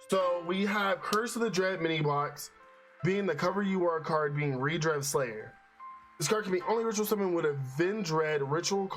So we have Curse of the Dread mini blocks, being the cover you are card being Redrev Slayer. This card can be only ritual summon with a Vendread ritual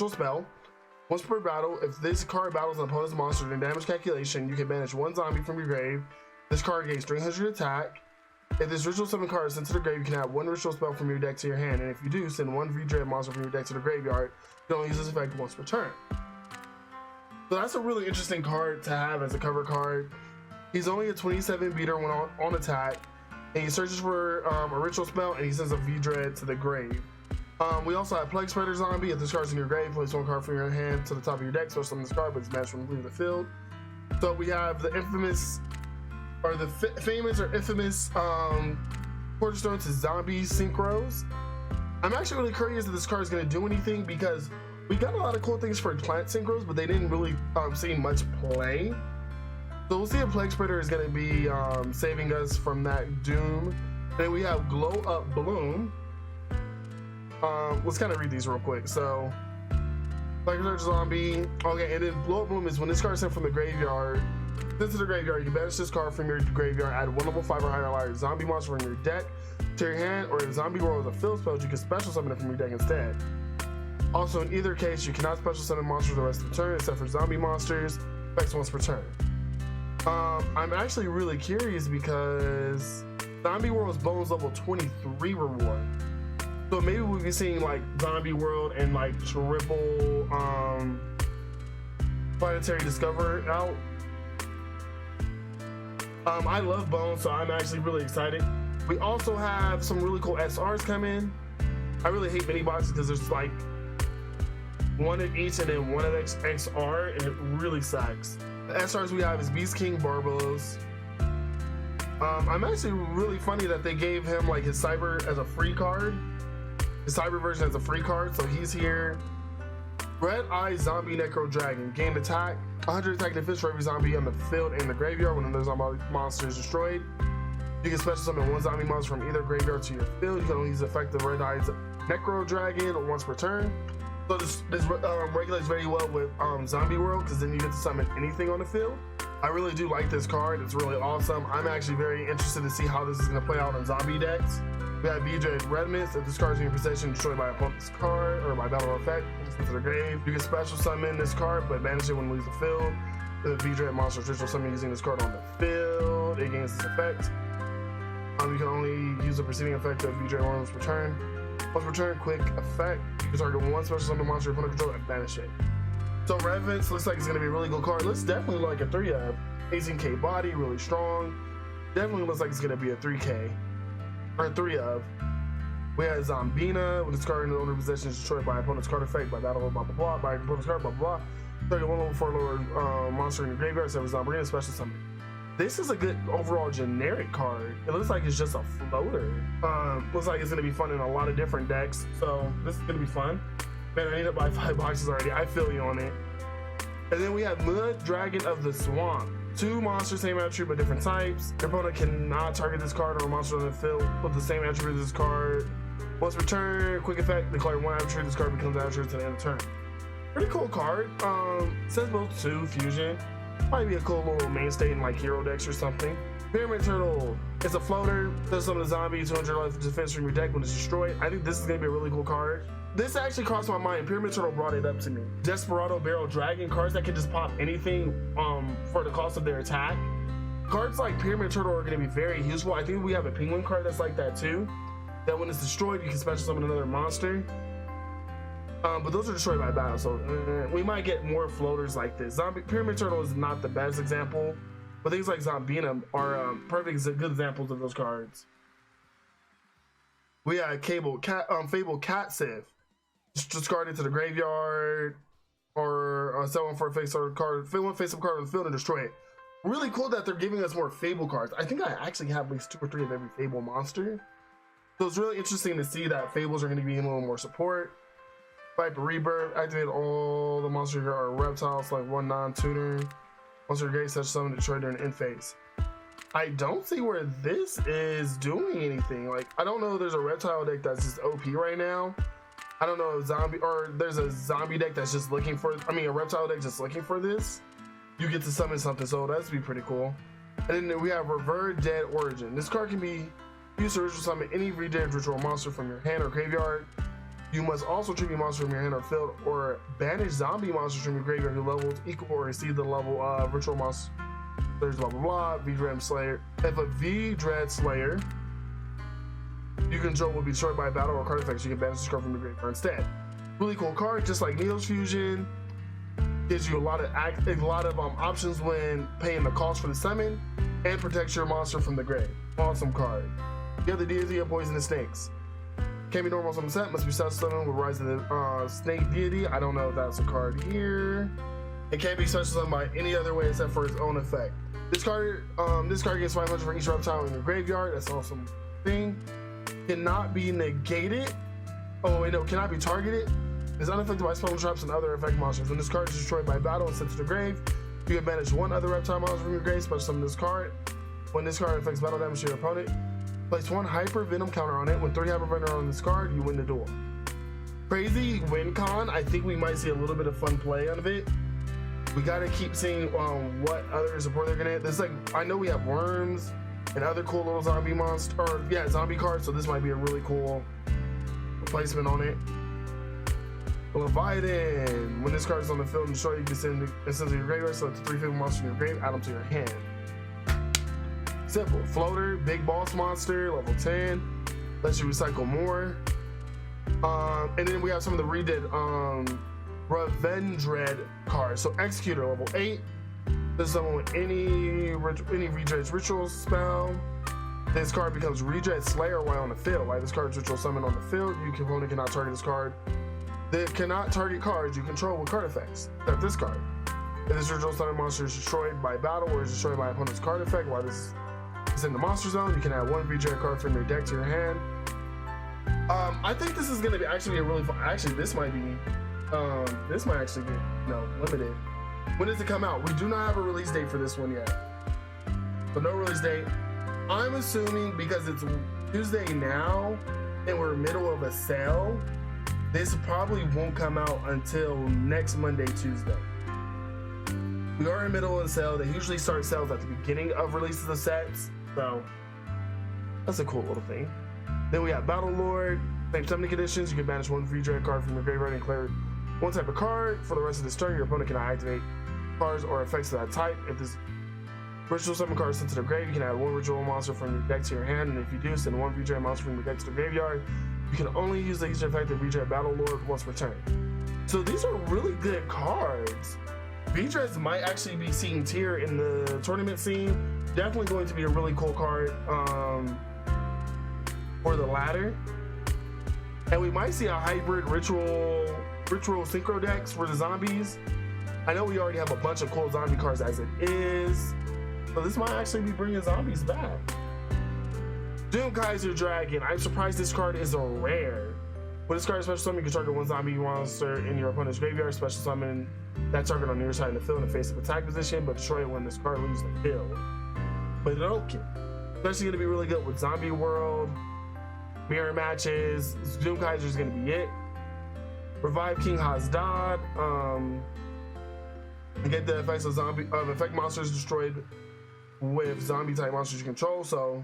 spell. Once per battle, if this card battles an opponent's monster during damage calculation, you can banish one zombie from your grave. This card gains 300 attack. If this ritual summon card is sent to the grave, you can add one ritual spell from your deck to your hand, and if you do, send one Vendread monster from your deck to the graveyard. You can only use this effect once per turn. So that's a really interesting card to have as a cover card. He's only a 27 beater when on attack, and he searches for a ritual spell, and he sends a Vendread to the grave. We also have Plague Spreader Zombie. If this card's in your grave, place one card from your hand to the top of your deck, so summon this card, but it's banished from the field. So we have the infamous, or the famous or infamous Cornerstone to Zombie Synchros. I'm actually really curious if this card is going to do anything, because we got a lot of cool things for plant synchros, but they didn't really see much play. So we'll see if Plague Spreader is going to be saving us from that doom. Then we have Glow Up Bloom. Let's kind of read these real quick. So, Plague Spreader Zombie. Okay, and then Glow Up Bloom is when this card is sent from the graveyard. Sent to the graveyard, you banish this card from your graveyard, add one level 5 or higher allied zombie monster from your deck to your hand, or if Zombie World is a field spell, you can special summon it from your deck instead. Also, in either case, you cannot special summon monsters the rest of the turn, except for zombie monsters, effects once per turn. I'm actually really curious because Zombie World's bonus level 23 reward. So maybe we'll be seeing like Zombie World and like triple Planetary Discover out. I love Bones, so I'm actually really excited. We also have some really cool SRs come in. I really hate mini boxes because there's like one of each and then one of XR, and it really sucks. The SRs we have is Beast King Barbaros. I'm actually really funny that they gave him like his Cyber as a free card. His Cyber version as a free card, so he's here. Red Eye Zombie Necro Dragon. Gain attack, 100 attack and defense for every zombie on the field and the graveyard when another zombie monster is destroyed. You can special summon one zombie monster from either graveyard to your field. You can only use the effect of Red Eye's Necro Dragon once per turn. So this regulates very well with Zombie World, because then you get to summon anything on the field. I really do like this card. It's really awesome. I'm actually very interested to see how this is going to play out on zombie decks. We have Vendread Redmist. If this card is in your possession, destroyed by opponent's card or by battle effect, to the grave. You can special summon this card, but banish it when it leaves the field. The Vendread monster ritual summon using this card on the field. It gains this effect. You can only use the preceding effect of Vendread once per turn. Once per turn, quick effect. You can target one special summon monster your opponent control and banish it. So Revenants looks like it's going to be a really good card. Looks definitely like a 3-of. 18k body, really strong. Definitely looks like it's going to be a 3k. Or a 3-of. We have Zombina. When this card in the owner possession is destroyed by opponent's card effect, by battle, blah blah blah, by opponent's card, blah blah blah. Target one level 4 lower monster in your graveyard, so Zombina special summon. This is a good overall generic card. It looks like it's just a floater. Looks like it's going to be fun in a lot of different decks, so this is going to be fun. Man, I need to buy 5 boxes already. I feel you on it. And then we have Mud Dragon of the Swamp. 2 monsters, same attribute but different types. Your opponent cannot target this card or a monster on the field with the same attribute as this card. Once per turn, quick effect, declare one attribute. This card becomes an attribute to the end of the turn. Pretty cool card. Says build 2 fusion. Might be a cool little mainstay in like hero decks or something. Pyramid Turtle. It's a floater. Does summon a zombie, 200 life defense from your deck when it's destroyed. I think this is gonna be a really cool card. This actually crossed my mind. Pyramid Turtle brought it up to me. Desperado Barrel Dragon, cards that can just pop anything for the cost of their attack. Cards like Pyramid Turtle are gonna be very useful. I think we have a Penguin card that's like that too. That when it's destroyed, you can special summon another monster. But those are destroyed by battle, so we might get more floaters like this. Pyramid Turtle is not the best example, but things like Zombina are good examples of those cards. We have Fable Cat Sith. Discard it to the graveyard, or sell one for a face-up card, fill one face-up card on the field and destroy it. Really cool that they're giving us more Fable cards. I think I actually have at least 2 or 3 of every Fable monster. So it's really interesting to see that Fables are going to be in a little more support. Viper Rebirth, activate all the monsters are reptiles, like 1 non-tuner. Monster gate such summon destroy during end phase. I don't see where this is doing anything. Like, I don't know if there's a reptile deck that's just OP right now. I don't know if there's a zombie deck that's just looking for, a reptile deck just looking for this. you get to summon something, so that's be pretty cool. And then we have Revert Dead Origin. This card can be used to ritual summon any redead ritual monster from your hand or graveyard. You must also tribute monster from your hand or field, or banish zombie monsters from your graveyard who levels equal or exceed the level of ritual monsters, blah blah blah. V-Dread Slayer. If a V-Dread Slayer you control will be destroyed by a battle or card effects, you can banish this card from your graveyard instead. Really cool card, just like Neos Fusion. Gives you a lot of options when paying the cost for the summon, and protects your monster from the grave. Awesome card. You have the deity of Poisonous Snakes. Can't be normal summon set, must be special summon with Rise of the Snake Deity. I don't know if that's a card here. It can't be special summoned by any other way except for its own effect. This card gets 500 for each reptile in your graveyard. That's an awesome thing. Cannot be negated. Oh wait, no, cannot be targeted. Is unaffected by spell traps and other effect monsters. When this card is destroyed by battle and sent to the grave, you can banish one other reptile monster from your grave, special summon this card. When this card affects battle damage to your opponent, place one Hyper Venom counter on it. When 3 Hyper Venom are on this card, you win the duel. Crazy win con. I think we might see a little bit of fun play out of it. We gotta keep seeing what other support they're gonna hit. This, like, I know we have worms and other cool little zombie monster, or yeah, zombie cards, so this might be a really cool replacement on it. Leviathan. When this card is on the field and destroyed, you can send it to your graveyard, select 3 favorite monsters in your grave, add them to your hand. Simple. Floater, big boss monster, level 10, lets you recycle more. And then we have some of the redid Revendread cards. So Executor, level 8. This is someone with any Redread's ritual spell. This card becomes Redread Slayer while on the field. Like, this card's ritual summon on the field. Your opponent cannot target this card. They cannot target cards you control with card effects, except this card. If this ritual summon monster is destroyed by battle or is destroyed by opponent's card effect while this is in the monster zone, you can add one Redread card from your deck to your hand. I think this is gonna be actually a really fun. Actually, this might actually be limited. When does it come out? We do not have a release date for this one yet. So no release date. I'm assuming because it's Tuesday now and we're middle of a sale, this probably won't come out until next Monday, Tuesday. We are in the middle of the sale. They usually start sales at the beginning of releases of sets, so that's a cool little thing. Then we have Battle Lord. Same summoning conditions. You can banish one Redread card from your graveyard and clear one type of card. For the rest of this turn, your opponent cannot activate cards or effects of that type. If this ritual summon card is sent to the grave, you can add one ritual monster from your deck to your hand, and if you do, send one Redread monster from your deck to the graveyard. You can only use the extra effect of Redread Battle Lord once per turn. So these are really good cards. Redreads might actually be seen tier in the tournament scene. Definitely going to be a really cool card for the ladder. And we might see a hybrid ritual synchro decks for the zombies. I know we already have a bunch of cool zombie cards as it is, so this might actually be bringing zombies back. Doom Kaiser Dragon. I'm surprised this card is a rare. When this card is special summon, you can target one zombie monster in your opponent's graveyard. Special summon that target on your side in the field in the face-up attack position, but destroy it when this card leaves the field. But okay, especially going to be really good with Zombie World, mirror matches. Doom Kaiser is going to be it. Revive King Hasdad. And get the effects of effect monsters destroyed with zombie type monsters you control. So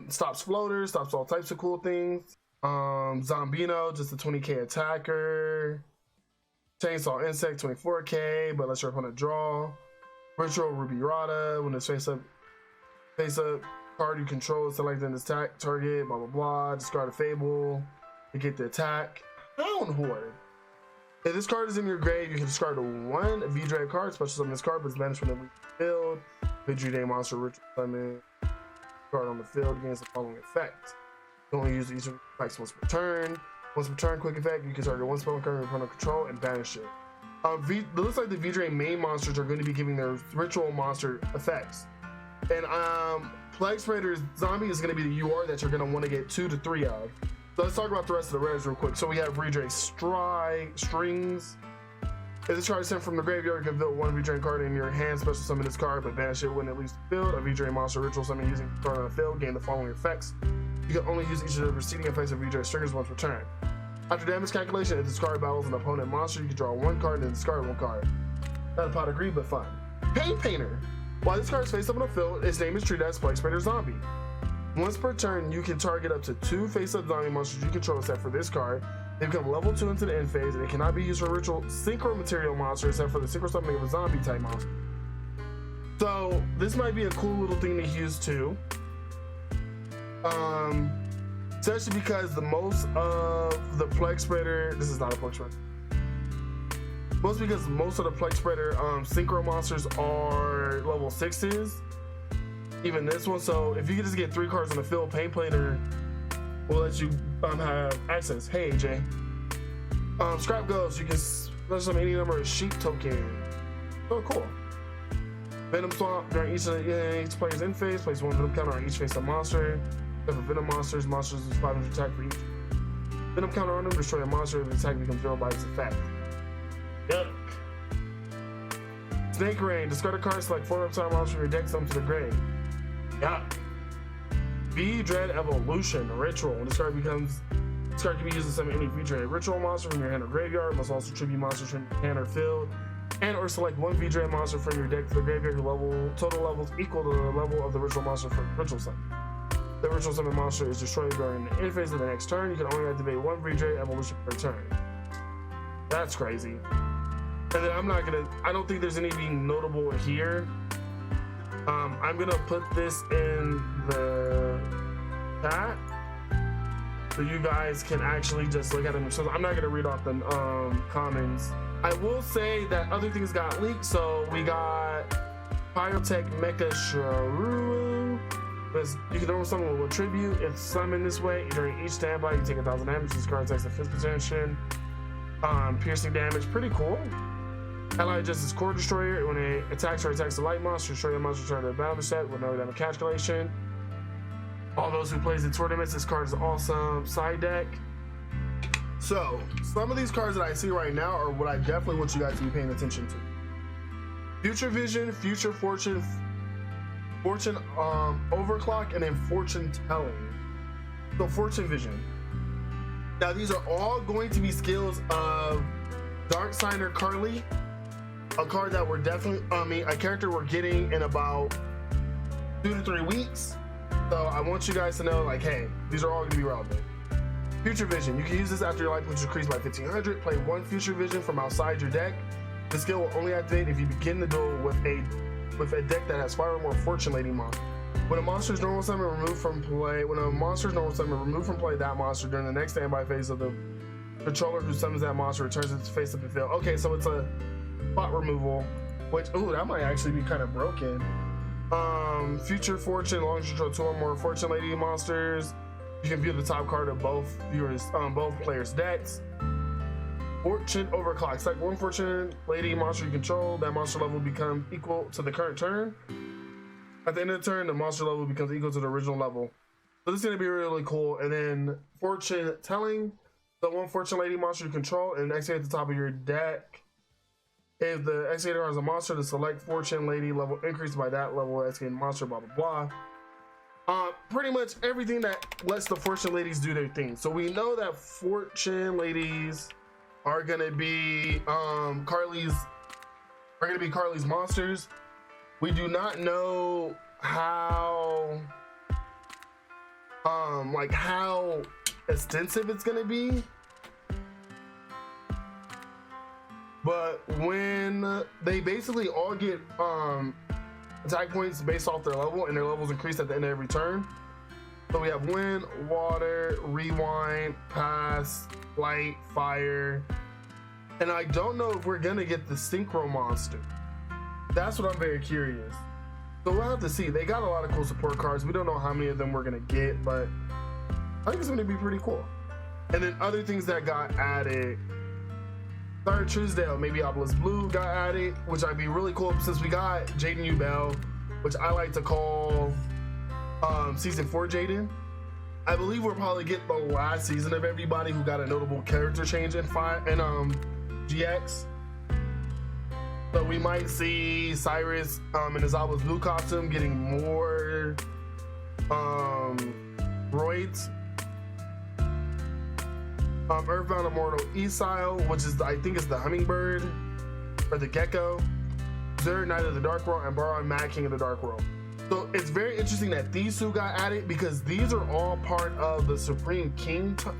stops floaters, stops all types of cool things. Zombino, just a 20k attacker. Chainsaw Insect, 24k, but lets your opponent draw. Virtual Ruby Rada, when it's face up card you control is selected in attack target, blah blah blah. Discard a Fable to get the attack. Hound Horde. If this card is in your grave, you can discard one V-Dread card, special summon this card, but it's banished when it leaves the field. V-Dread monster ritual summon card on the field gains the following effect. You only use each effects once per turn. Once per turn, quick effect, you can target one spell card under control and banish it. It looks like the V-Dread main monsters are going to be giving their ritual monster effects. And Plague Spreader's Zombie is going to be the UR that you're going to want to get 2 to 3 of. So let's talk about the rest of the rares real quick. So we have V-Dread Strings. If this card is sent from the graveyard, you can build one V-Dread card in your hand, special summon this card, but banish it when it leaves the field. A V-Dread monster ritual summon using the card on the field, gain the following effects. You can only use each of the preceding effects of V-Dread Strings once per turn. After damage calculation, if this card battles an opponent monster, you can draw one card and discard one card. Not a pot of greed, but fun. Pain Painter. While this card is face up on the field, its name is treated as Plague Spreader Zombie. Once per turn, you can target up to 2 face-up zombie monsters you control except for this card. They become level 2 into the end phase, and it cannot be used for ritual synchro material monster except for the synchro summoning of a zombie type monster. So this might be a cool little thing to use too. Especially because the most of the Plague Spreader, this is not a Plague Spreader. Mostly because most of the Plague Spreader synchro monsters are level 6s. Even this one, so if you can just get 3 cards on the field, Pain Painter will let you have access. Hey AJ. Scrap Ghost, you can summon any number of sheep token. Oh cool. Venom Swamp, during each player's end phase, place 1 Venom counter on each face-up monster. Except for Venom monsters with 500 attack for each Venom counter on them, destroy a monster if the attack becomes zero by its effect. Yuck. Snake Rain, discard a card, select 4 reptile monsters from your deck, summon to the grave. Yuck. V-Dread Evolution, Ritual. When this card can be used to summon any V-Dread ritual monster from your hand or graveyard. Must also tribute monsters from your hand or field, and or select 1 V-Dread monster from your deck to the graveyard whose total levels equal to the level of the ritual monster for ritual summon. The ritual summon monster is destroyed during the end phase of the next turn. You can only activate 1 V-Dread Evolution per turn. That's crazy. And then I don't think there's anything notable here. I'm gonna put this in the chat so you guys can actually just look at them. So I'm not gonna read off the comments. I will say that other things got leaked. So we got Pyrotech Mecha Shrew. You can throw someone with a tribute. If summoned this way, during each standby, you take 1,000 damage. This card takes the 5th position. Piercing damage, pretty cool. Allied Justice Core Destroyer, when it attacks the light monster, destroy the monster turn to the battle set with no damage calculation. All those who plays in tournaments, this card is awesome. Side deck. So, some of these cards that I see right now are what I definitely want you guys to be paying attention to. Future Vision, Future Fortune, Fortune Overclock, and then Fortune Telling. So, Fortune Vision. Now, these are all going to be skills of Dark Signer Carly, a card that we're definitely, a character we're getting in about 2 to 3 weeks. So I want you guys to know, like, hey, these are all going to be relevant. Future Vision, you can use this after your life, which is increased by 1,500. Play 1 Future Vision from outside your deck. The skill will only activate if you begin the duel with a deck that has 5 or more Fortune Lady monsters. When a monster's normal summon removed from play, that monster during the next standby phase of the controller who summons that monster returns its face up and field. Okay, so it's a spot removal, which, ooh, that might actually be kind of broken. Future Fortune, long as you control 2 or more Fortune Lady monsters. You can view the top card of both players' decks. Fortune Overclock. Select 1 Fortune Lady monster you control. That monster level will become equal to the current turn. At the end of the turn, the monster level becomes equal to the original level. So this is going to be really cool. And then Fortune Telling. The 1 Fortune Lady monster you control and execute at the top of your deck. If the executor has a monster, the select Fortune Lady level increased by that level, executing monster, blah blah blah. Pretty much everything that lets the Fortune Ladies do their thing. So we know that Fortune Ladies are gonna be Carly's monsters. We do not know how how extensive it's gonna be, but when they basically all get attack points based off their level, and their levels increase at the end of every turn. So we have wind, water, rewind, pass, light, fire, and I don't know if we're gonna get the synchro monster. That's what I'm very curious. So we'll have to see. They got a lot of cool support cards. We don't know how many of them we're gonna get, but I think it's gonna be pretty cool. And then other things that got added. Third Truesdale, maybe Obelisk Blue got added, which I'd be really cool since we got Jaden Ubel, which I like to call season 4 Jaden. I believe we'll probably get the last season of everybody who got a notable character change in GX. So we might see Cyrus in his Obelisk Blue costume getting more roids. Earthbound Immortal Esile, which is I think is the hummingbird or the gecko. Xur, Knight of the Dark World, and Baron, Mad King of the Dark World. So it's very interesting that these two got added because these are all part of the Supreme King, so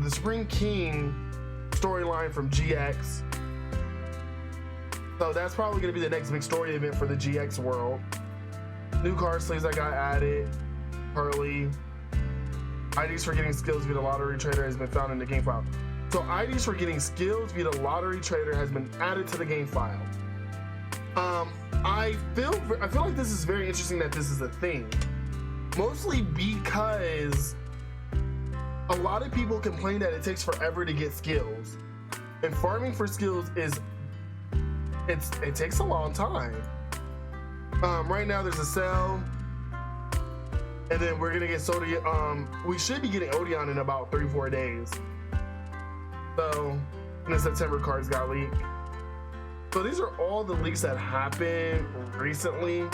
the Supreme King storyline from GX. So that's probably going to be the next big story event for the GX world. New card sleeves that got added. Hurley. IDs for getting skills via the lottery trader has been found in the game file. So IDs for getting skills via the lottery trader has been added to the game file. I feel like this is very interesting that this is a thing. Mostly because a lot of people complain that it takes forever to get skills. And farming for skills it takes a long time. Right now there's a sale, and then we're gonna get we should be getting Odeon in about 3-4 days. So, and the September cards got leaked. So these are all the leaks that happened recently.